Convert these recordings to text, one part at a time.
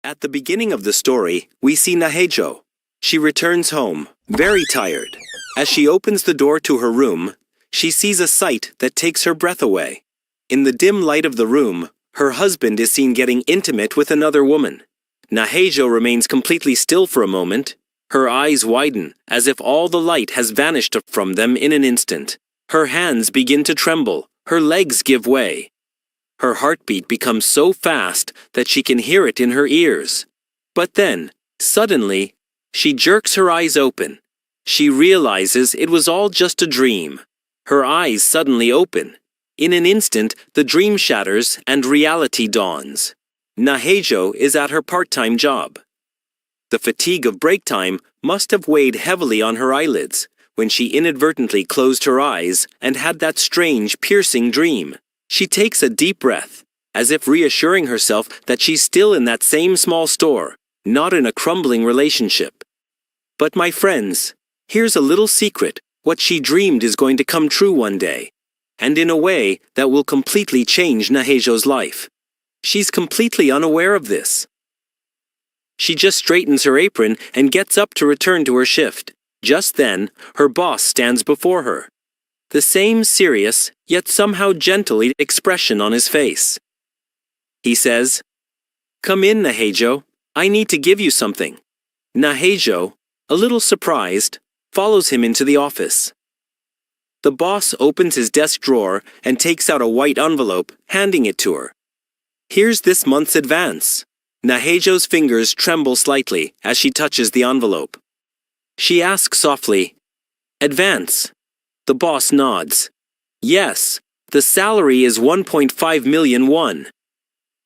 At the beginning of the story, we see Nahejo. She returns home, very tired. As she opens the door to her room, she sees a sight that takes her breath away. In the dim light of the room, her husband is seen getting intimate with another woman. Nahejo remains completely still for a moment. Her eyes widen, as if all the light has vanished from them in an instant. Her hands begin to tremble, her legs give way. Her heartbeat becomes so fast that she can hear it in her ears. But then, suddenly, she jerks her eyes open. She realizes it was all just a dream. Her eyes suddenly open. In an instant, the dream shatters and reality dawns. Nahejo is at her part-time job. The fatigue of break time must have weighed heavily on her eyelids when she inadvertently closed her eyes and had that strange, piercing dream. She takes a deep breath, as if reassuring herself that she's still in that same small store, not in a crumbling relationship. But my friends, here's a little secret. What she dreamed is going to come true one day, and in a way that will completely change Nahejo's life. She's completely unaware of this. She just straightens her apron and gets up to return to her shift. Just then, her boss stands before her. The same serious, yet somehow gentle expression on his face. He says, "Come in, Nahejo. I need to give you something." Nahejo, a little surprised, follows him into the office. The boss opens his desk drawer and takes out a white envelope, handing it to her. "Here's this month's advance." Nahejo's fingers tremble slightly as she touches the envelope. She asks softly, "Advance?" The boss nods. "Yes, the salary is 1.5 million won."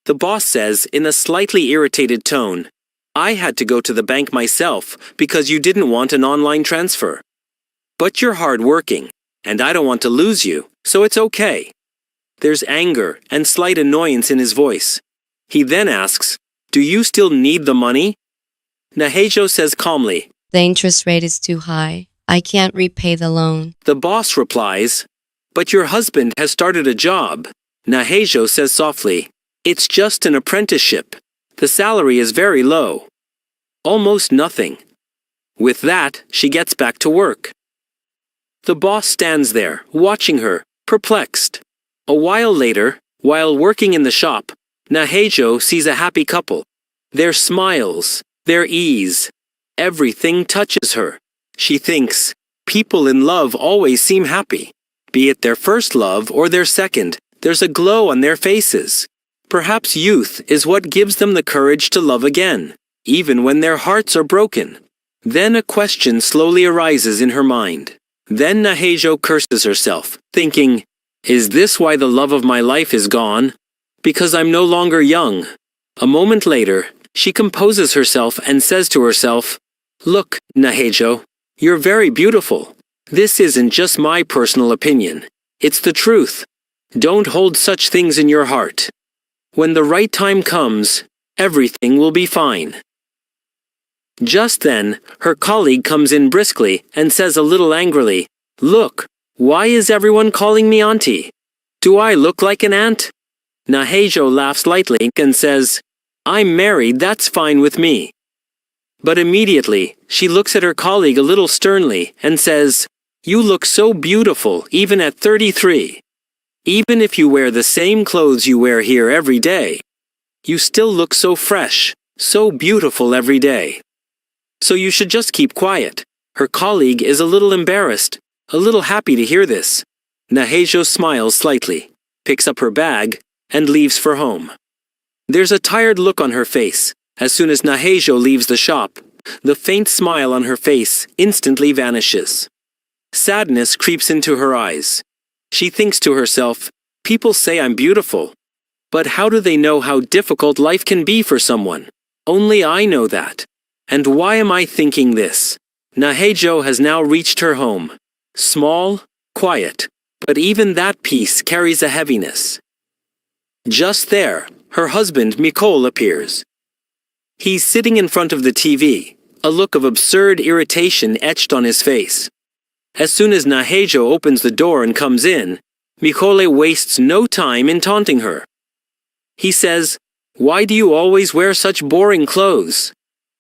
The boss says in a slightly irritated tone, "I had to go to the bank myself because you didn't want an online transfer. But you're hard-working, and I don't want to lose you, so it's okay." There's anger and slight annoyance in his voice. He then asks, "Do you still need the money?" Nahejo says calmly, "The interest rate is too high. I can't repay the loan." The boss replies, "But your husband has started a job." Nahejo says softly, "It's just an apprenticeship. The salary is very low. Almost nothing." With that, she gets back to work. The boss stands there, watching her, perplexed. A while later, while working in the shop, Nahejo sees a happy couple. Their smiles, their ease, everything touches her. She thinks, people in love always seem happy. Be it their first love or their second, there's a glow on their faces. Perhaps youth is what gives them the courage to love again, even when their hearts are broken. Then a question slowly arises in her mind. Then Nahejo curses herself, thinking, "Is this why the love of my life is gone? Because I'm no longer young." A moment later, she composes herself and says to herself, "Look, Nahejo, you're very beautiful. This isn't just my personal opinion. It's the truth. Don't hold such things in your heart. When the right time comes, everything will be fine." Just then, her colleague comes in briskly and says a little angrily, "Look, why is everyone calling me auntie? Do I look like an aunt?" Nahejo laughs lightly and says, "I'm married, that's fine with me." But immediately, she looks at her colleague a little sternly and says, "You look so beautiful even at 33. Even if you wear the same clothes you wear here every day, you still look so fresh, so beautiful every day. So you should just keep quiet." Her colleague is a little embarrassed, a little happy to hear this. Nahejo smiles slightly, picks up her bag, and leaves for home. There's a tired look on her face. As soon as Nahejo leaves the shop, the faint smile on her face instantly vanishes. Sadness creeps into her eyes. She thinks to herself, "People say I'm beautiful. But how do they know how difficult life can be for someone? Only I know that. And why am I thinking this?" Nahejo has now reached her home. Small, quiet, but even that peace carries a heaviness. Just there, her husband Mikol appears. He's sitting in front of the TV, a look of absurd irritation etched on his face. As soon as Nahejo opens the door and comes in, Mikole wastes no time in taunting her. He says, Why do you always wear such boring clothes?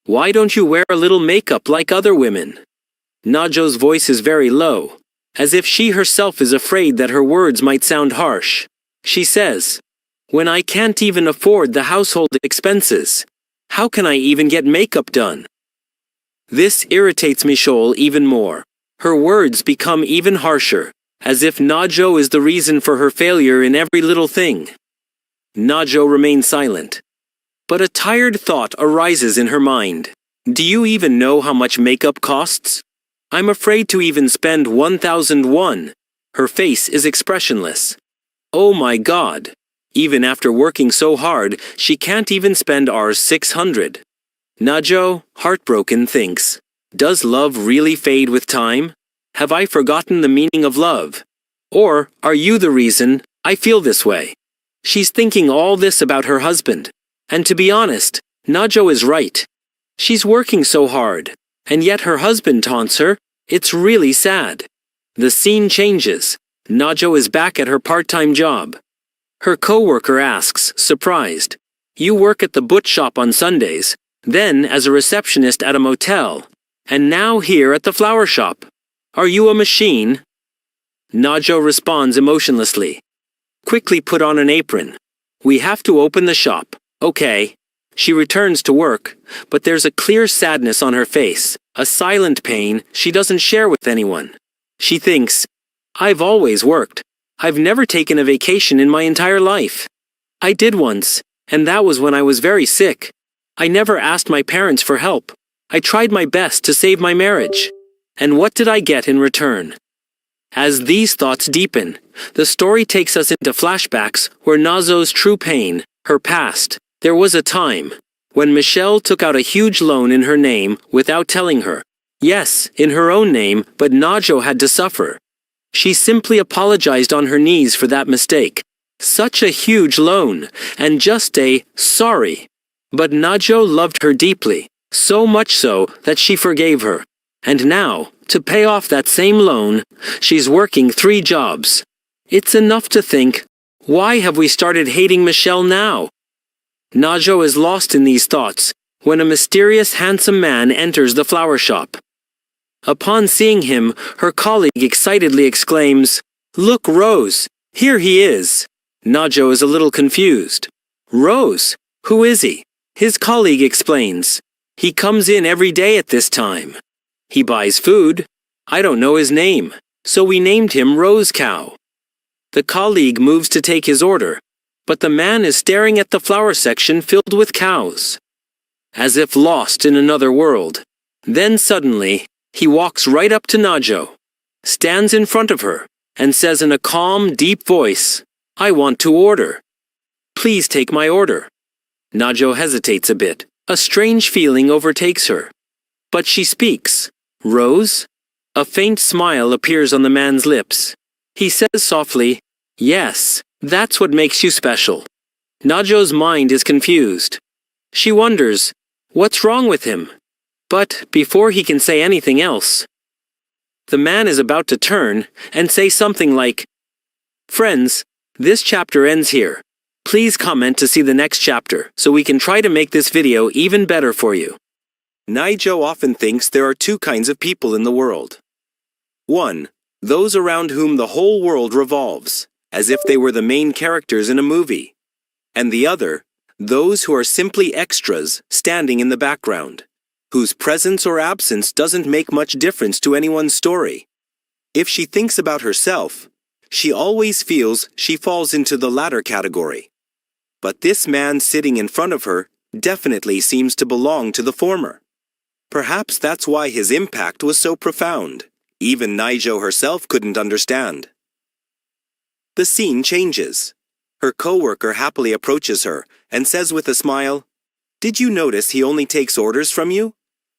Why don't you wear a little makeup like other women? Najo's voice is very low, as if she herself is afraid that her words might sound harsh. She says, "When I can't even afford the household expenses, how can I even get makeup done?" This irritates Michelle even more. Her words become even harsher, as if Najo is the reason for her failure in every little thing. Najo remains silent. But a tired thought arises in her mind. Do you even know how much makeup costs? I'm afraid to even spend 1,000 won. Her face is expressionless. Oh my God. Even after working so hard, she can't even spend Rs 600. Najo, heartbroken, thinks, does love really fade with time? Have I forgotten the meaning of love? Or are you the reason I feel this way? She's thinking all this about her husband. And to be honest, Najo is right. She's working so hard, and yet her husband taunts her. It's really sad. The scene changes. Najo is back at her part-time job. Her co-worker asks, surprised, "You work at the butch shop on Sundays, then as a receptionist at a motel, and now here at the flower shop. Are you a machine?" Najo responds emotionlessly. "Quickly put on an apron. We have to open the shop." Okay. She returns to work, but there's a clear sadness on her face, a silent pain she doesn't share with anyone. She thinks, I've always worked. I've never taken a vacation in my entire life. I did once, and that was when I was very sick. I never asked my parents for help. I tried my best to save my marriage. And what did I get in return? As these thoughts deepen, the story takes us into flashbacks where Nazo's true pain, her past. There was a time when Michelle took out a huge loan in her name without telling her. Yes, in her own name, but Najo had to suffer. She simply apologized on her knees for that mistake. Such a huge loan, and just a sorry. But Najo loved her deeply, so much so that she forgave her. And now, to pay off that same loan, she's working 3 jobs. It's enough to think, why have we started hating Michelle now? Najo is lost in these thoughts when a mysterious handsome man enters the flower shop. Upon seeing him, her colleague excitedly exclaims, "Look, Rose, here he is." Najo is a little confused. Rose? Who is he? His colleague explains. He comes in every day at this time. He buys food. I don't know his name, so we named him Rose Cow. The colleague moves to take his order, but the man is staring at the flower section filled with cows, as if lost in another world. Then suddenly, he walks right up to Najo, stands in front of her, and says in a calm, deep voice, "I want to order. Please take my order." Najo hesitates a bit. A strange feeling overtakes her. But she speaks. "Rose?" A faint smile appears on the man's lips. He says softly, "Yes, that's what makes you special." Najo's mind is confused. She wonders, what's wrong with him? But before he can say anything else, the man is about to turn and say something like, "Friends, this chapter ends here. Please comment to see the next chapter so we can try to make this video even better for you." Najo often thinks there are 2 kinds of people in the world. 1. Those around whom the whole world revolves, as if they were the main characters in a movie. And the other, those who are simply extras standing in the background, whose presence or absence doesn't make much difference to anyone's story. If she thinks about herself, she always feels she falls into the latter category. But this man sitting in front of her definitely seems to belong to the former. Perhaps that's why his impact was so profound. Even Najo herself couldn't understand. The scene changes. Her co-worker happily approaches her and says with a smile, "Did you notice he only takes orders from you?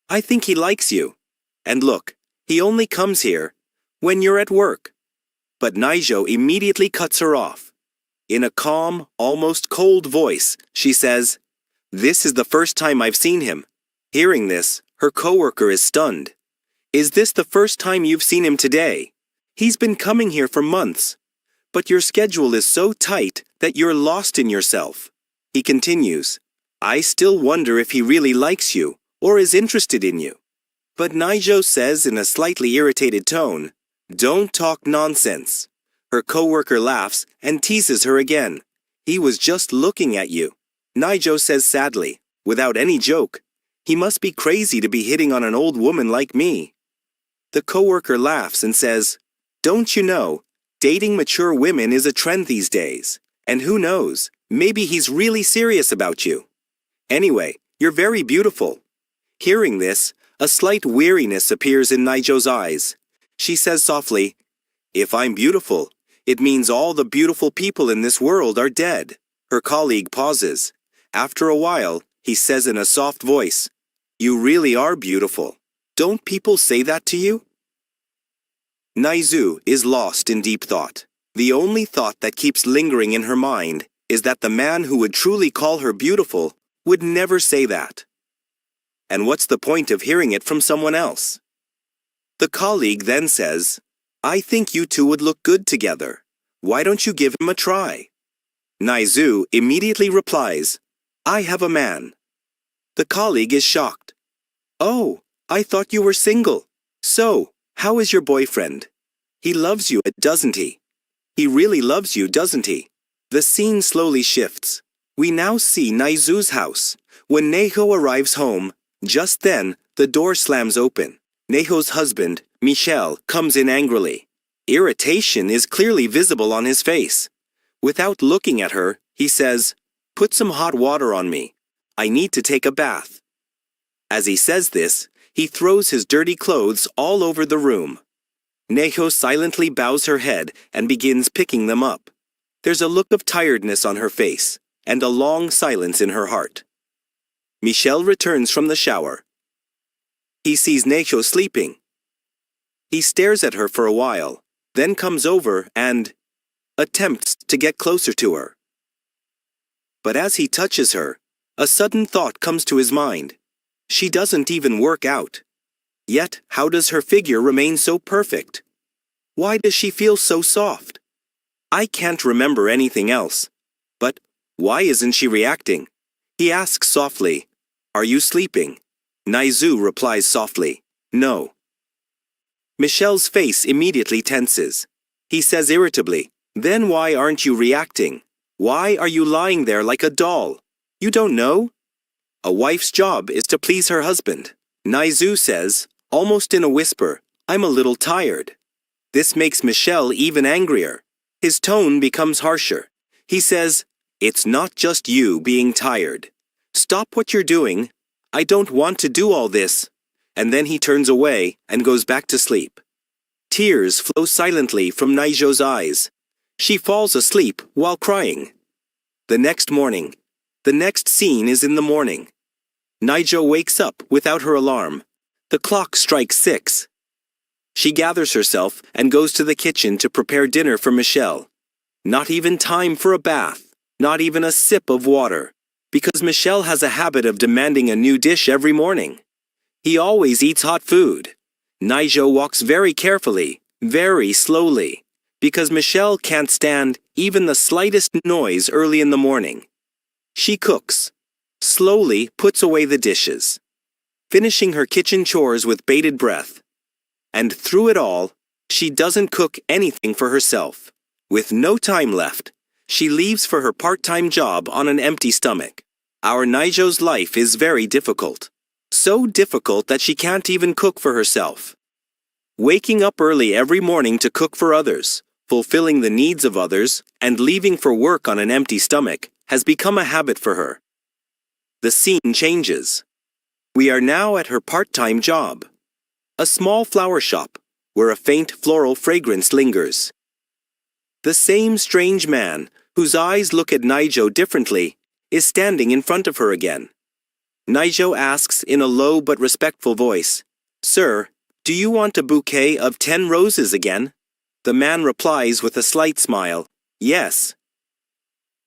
I think he likes you. And look, he only comes here when you're at work." But Najo immediately cuts her off. In a calm, almost cold voice, she says, "This is the first time I've seen him." Hearing this, her co-worker is stunned. "Is this the first time you've seen him today? He's been coming here for months. But your schedule is so tight that you're lost in yourself. He continues, I still wonder if he really likes you or is interested in you. But Naijo says in a slightly irritated tone, don't talk nonsense. Her coworker laughs and teases her again. He was just looking at you. Naijo says sadly, without any joke, he must be crazy to be hitting on an old woman like me. The coworker laughs and says, don't you know, dating mature women is a trend these days. And who knows, maybe he's really serious about you. Anyway, you're very beautiful. Hearing this, a slight weariness appears in Naijo's eyes. She says softly, if I'm beautiful, it means all the beautiful people in this world are dead. Her colleague pauses. After a while, he says in a soft voice, you really are beautiful. Don't people say that to you? Naizu is lost in deep thought. The only thought that keeps lingering in her mind is that the man who would truly call her beautiful would never say that. And what's the point of hearing it from someone else? The colleague then says, I think you two would look good together. Why don't you give him a try? Naizu immediately replies, I have a man. The colleague is shocked. Oh, I thought you were single. So, how is your boyfriend? He loves you, doesn't he? He really loves you, doesn't he? The scene slowly shifts. We now see Naizu's house. When Neho arrives home, just then, the door slams open. Neho's husband, Michel, comes in angrily. Irritation is clearly visible on his face. Without looking at her, he says, put some hot water on me. I need to take a bath. As he says this, he throws his dirty clothes all over the room. Neho silently bows her head and begins picking them up. There's a look of tiredness on her face and a long silence in her heart. Michel returns from the shower. He sees Neho sleeping. He stares at her for a while, then comes over and attempts to get closer to her. But as he touches her, a sudden thought comes to his mind. She doesn't even work out. Yet, how does her figure remain so perfect? Why does she feel so soft? I can't remember anything else. But why isn't she reacting? He asks softly, are you sleeping? Naizu replies softly, no. Michel's face immediately tenses. He says irritably, then why aren't you reacting? Why are you lying there like a doll? You don't know? A wife's job is to please her husband. Naizu says, almost in a whisper, I'm a little tired. This makes Michel even angrier. His tone becomes harsher. He says, it's not just you being tired. Stop what you're doing. I don't want to do all this. And then he turns away and goes back to sleep. Tears flow silently from Naijo's eyes. She falls asleep while crying. The next morning. The next scene is in the morning. Naijo wakes up without her alarm. The clock strikes 6. She gathers herself and goes to the kitchen to prepare dinner for Michel. Not even time for a bath, not even a sip of water, because Michel has a habit of demanding a new dish every morning. He always eats hot food. Naijo walks very carefully, very slowly, because Michel can't stand even the slightest noise early in the morning. She cooks, slowly puts away the dishes, finishing her kitchen chores with bated breath. And through it all, she doesn't cook anything for herself. With no time left, she leaves for her part-time job on an empty stomach. Our Naijo's life is very difficult. So difficult that she can't even cook for herself. Waking up early every morning to cook for others, fulfilling the needs of others, and leaving for work on an empty stomach has become a habit for her. The scene changes. We are now at her part-time job. A small flower shop, where a faint floral fragrance lingers. The same strange man, whose eyes look at Naijo differently, is standing in front of her again. Naijo asks in a low but respectful voice, Sir, do you want a bouquet of 10 roses again? The man replies with a slight smile, Yes.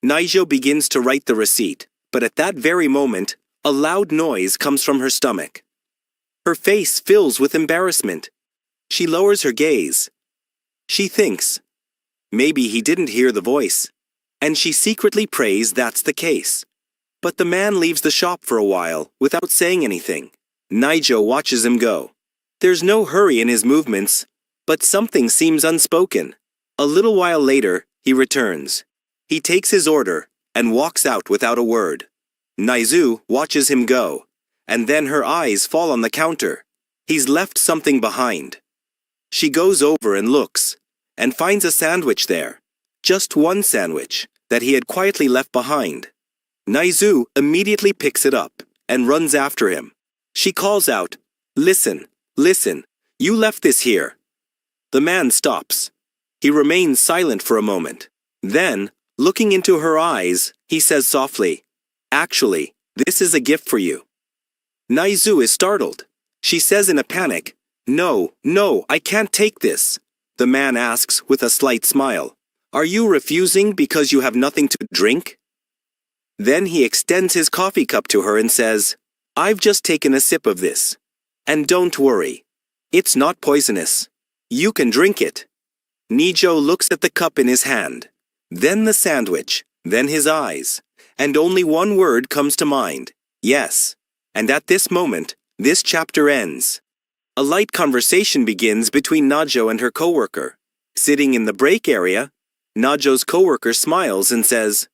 Naijo begins to write the receipt, but at that very moment, a loud noise comes from her stomach. Her face fills with embarrassment. She lowers her gaze. She thinks, maybe he didn't hear the voice, and she secretly prays that's the case. But the man leaves the shop for a while without saying anything. Naijo watches him go. There's no hurry in his movements, but something seems unspoken. A little while later, he returns. He takes his order and walks out without a word. Naizu watches him go, and then her eyes fall on the counter. He's left something behind. She goes over and looks, and finds a sandwich there. Just one sandwich that he had quietly left behind. Naizu immediately picks it up and runs after him. She calls out, "Listen, listen, you left this here." The man stops. He remains silent for a moment. Then, looking into her eyes, he says softly, "Actually, this is a gift for you." Naizu is startled. She says in a panic, "No, no, I can't take this." The man asks with a slight smile, "Are you refusing because you have nothing to drink?" Then he extends his coffee cup to her and says, "I've just taken a sip of this. And don't worry, it's not poisonous. You can drink it." Nijo looks at the cup in his hand, then the sandwich, then his eyes, and only one word comes to mind, yes. And at this moment, this chapter ends. A light conversation begins between Najo and her coworker. Sitting in the break area, Najo's coworker smiles and says,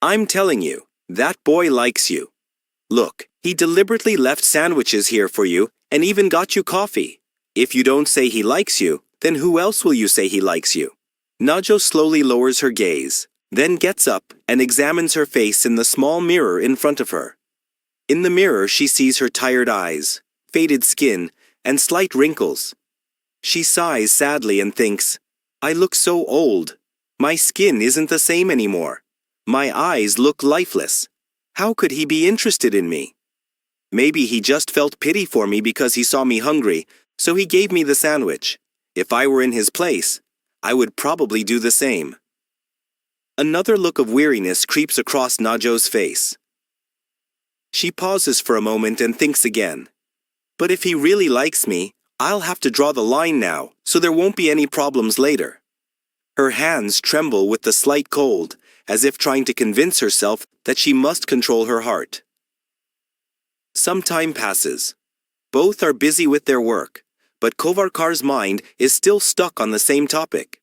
"I'm telling you, that boy likes you. Look, he deliberately left sandwiches here for you and even got you coffee. If you don't say he likes you, then who else will you say he likes you?" Najo slowly lowers her gaze, then gets up and examines her face in the small mirror in front of her. In the mirror, she sees her tired eyes, faded skin, and slight wrinkles. She sighs sadly and thinks, "I look so old. My skin isn't the same anymore. My eyes look lifeless. How could he be interested in me? Maybe he just felt pity for me because he saw me hungry, so he gave me the sandwich. If I were in his place, I would probably do the same." Another look of weariness creeps across Najo's face. She pauses for a moment and thinks again. But if he really likes me, I'll have to draw the line now, so there won't be any problems later. Her hands tremble with the slight cold, as if trying to convince herself that she must control her heart. Some time passes. Both are busy with their work, but Kovarkar's mind is still stuck on the same topic.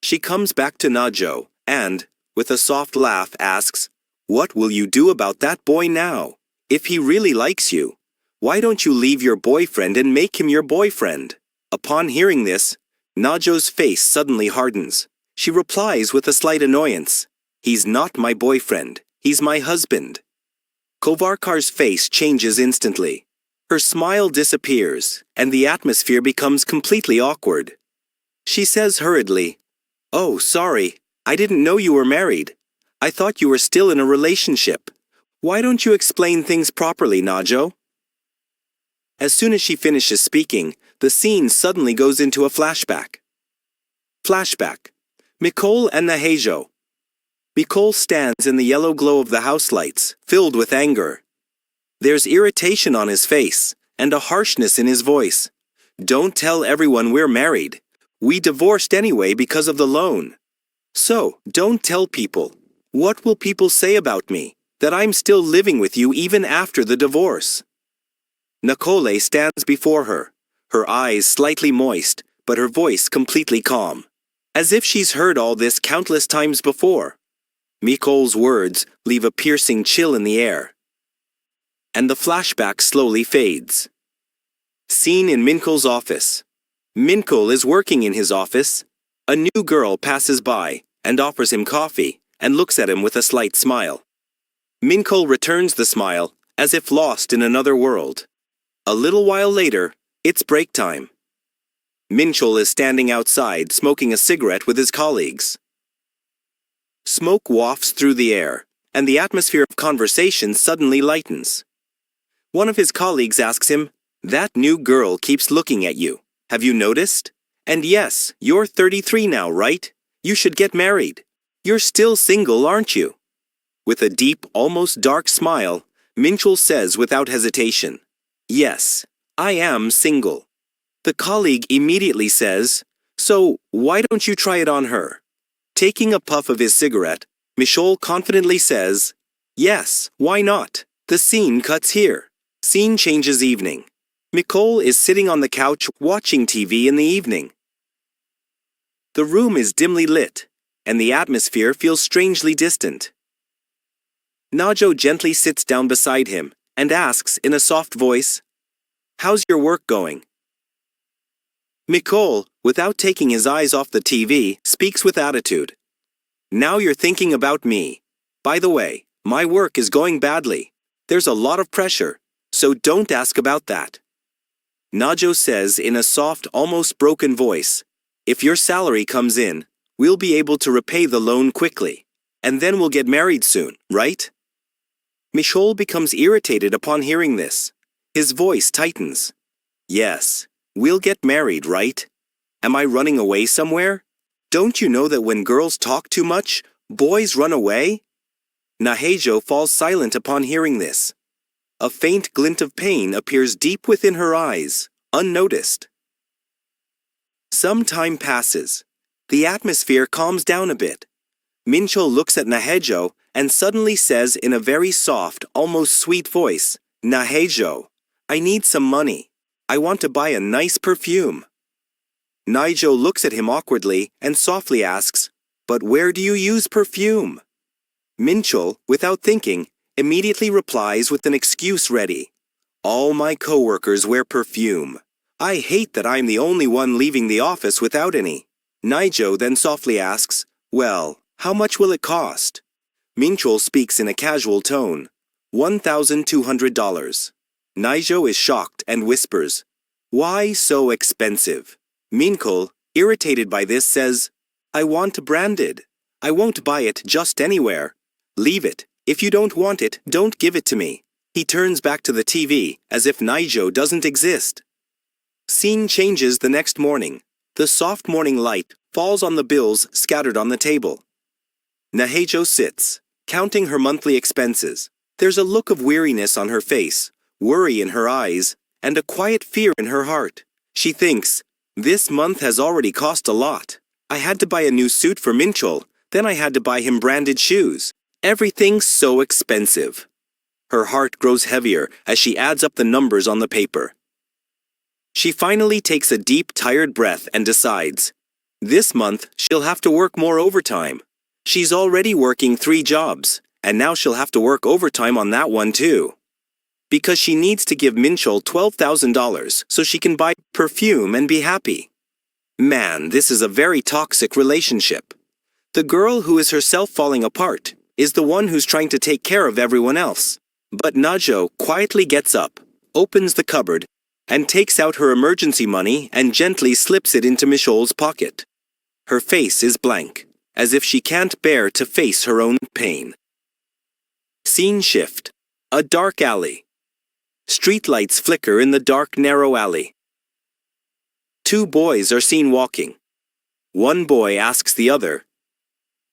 She comes back to Najo and, with a soft laugh, asks, "What will you do about that boy now? If he really likes you, why don't you leave your boyfriend and make him your boyfriend?" Upon hearing this, Najo's face suddenly hardens. She replies with a slight annoyance, "He's not my boyfriend, he's my husband." Kovarkar's face changes instantly. Her smile disappears, and the atmosphere becomes completely awkward. She says hurriedly, "Oh, sorry, I didn't know you were married. I thought you were still in a relationship. Why don't you explain things properly, Najo?" As soon as she finishes speaking, the scene suddenly goes into a flashback. Flashback. Mikol and Nahejo. Mikol stands in the yellow glow of the house lights, filled with anger. There's irritation on his face, and a harshness in his voice. "Don't tell everyone we're married. We divorced anyway because of the loan. So, don't tell people. What will people say about me? That I'm still living with you even after the divorce?" Nakole stands before her, her eyes slightly moist, but her voice completely calm. As if she's heard all this countless times before. Mikol's words leave a piercing chill in the air. And the flashback slowly fades. Scene in Minkol's office. Minkol is working in his office. A new girl passes by and offers him coffee and looks at him with a slight smile. Minkol returns the smile as if lost in another world. A little while later, it's break time. Minchol is standing outside smoking a cigarette with his colleagues. Smoke wafts through the air, and the atmosphere of conversation suddenly lightens. One of his colleagues asks him, "That new girl keeps looking at you. Have you noticed? And yes, you're 33 now, right? You should get married. You're still single, aren't you?" With a deep, almost dark smile, Minchol says without hesitation, "Yes, I am single." The colleague immediately says, "So, why don't you try it on her?" Taking a puff of his cigarette, Michol confidently says, Yes, why not? The scene cuts here. Scene changes evening. Nicole is sitting on the couch watching TV in the evening. The room is dimly lit, and the atmosphere feels strangely distant. Najo gently sits down beside him and asks in a soft voice, "How's your work going?" Nicole, without taking his eyes off the TV, speaks with attitude. "Now you're thinking about me. By the way, my work is going badly. There's a lot of pressure, so don't ask about that." Najo says in a soft, almost broken voice, "If your salary comes in, we'll be able to repay the loan quickly, and then we'll get married soon, right?" Michol becomes irritated upon hearing this. His voice tightens. "Yes, we'll get married, right? Am I running away somewhere? Don't you know that when girls talk too much, boys run away?" Nahejo falls silent upon hearing this. A faint glint of pain appears deep within her eyes, unnoticed. Some time passes. The atmosphere calms down a bit. Mincho looks at Nahejo and suddenly says in a very soft, almost sweet voice, "Nahejo, I need some money. I want to buy a nice perfume." Nahejo looks at him awkwardly and softly asks, "But where do you use perfume?" Mincho, without thinking, immediately replies with an excuse ready. "All my coworkers wear perfume. I hate that I'm the only one leaving the office without any." Nahejo then softly asks, "Well, how much will it cost?" Mincho speaks in a casual tone, $1,200. Nahejo is shocked and whispers, "Why so expensive?" Mincho, irritated by this, says, "I want branded. I won't buy it just anywhere. Leave it. If you don't want it, don't give it to me." He turns back to the TV as if Nahejo doesn't exist. Scene changes the next morning. The soft morning light falls on the bills scattered on the table. Nahejo sits, counting her monthly expenses. There's a look of weariness on her face, worry in her eyes, and a quiet fear in her heart. She thinks, "This month has already cost a lot. I had to buy a new suit for Mincho, then I had to buy him branded shoes. Everything's so expensive." Her heart grows heavier as she adds up the numbers on the paper. She finally takes a deep, tired breath and decides, this month she'll have to work more overtime. She's already working 3 jobs, and now she'll have to work overtime on that one too. Because she needs to give Mincho $12,000 so she can buy perfume and be happy. Man, this is a very toxic relationship. The girl who is herself falling apart is the one who's trying to take care of everyone else. But Najo quietly gets up, opens the cupboard, and takes out her emergency money and gently slips it into Michol's pocket. Her face is blank, as if she can't bear to face her own pain. Scene shift. A dark alley. Streetlights flicker in the dark, narrow alley. 2 boys are seen walking. One boy asks the other,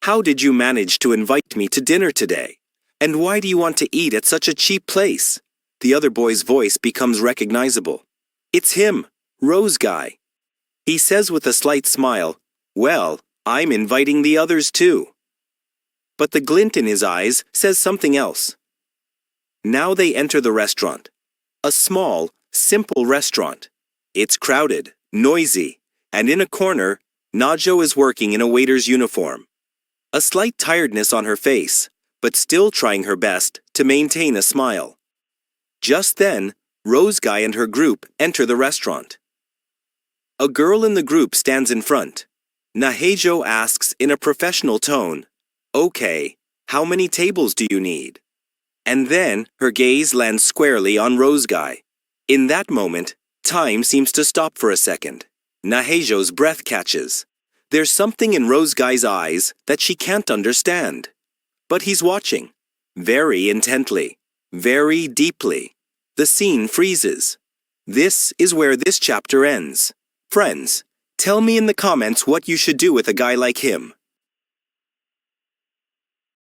"How did you manage to invite me to dinner today? And why do you want to eat at such a cheap place?" The other boy's voice becomes recognizable. It's him, Rose Guy. He says with a slight smile, "Well, I'm inviting the others too." But the glint in his eyes says something else. Now they enter the restaurant. A small, simple restaurant. It's crowded, noisy, and in a corner, Najo is working in a waiter's uniform. A slight tiredness on her face, but still trying her best to maintain a smile. Just then, Rose Guy and her group enter the restaurant. A girl in the group stands in front. Nahejo asks in a professional tone, "Okay, how many tables do you need?" And then her gaze lands squarely on Rose Guy. In that moment, time seems to stop for a second. Nahejo's breath catches. There's something in Rose Guy's eyes that she can't understand. But he's watching, very intently, very deeply. The scene freezes. This is where this chapter ends. Friends, tell me in the comments what you should do with a guy like him.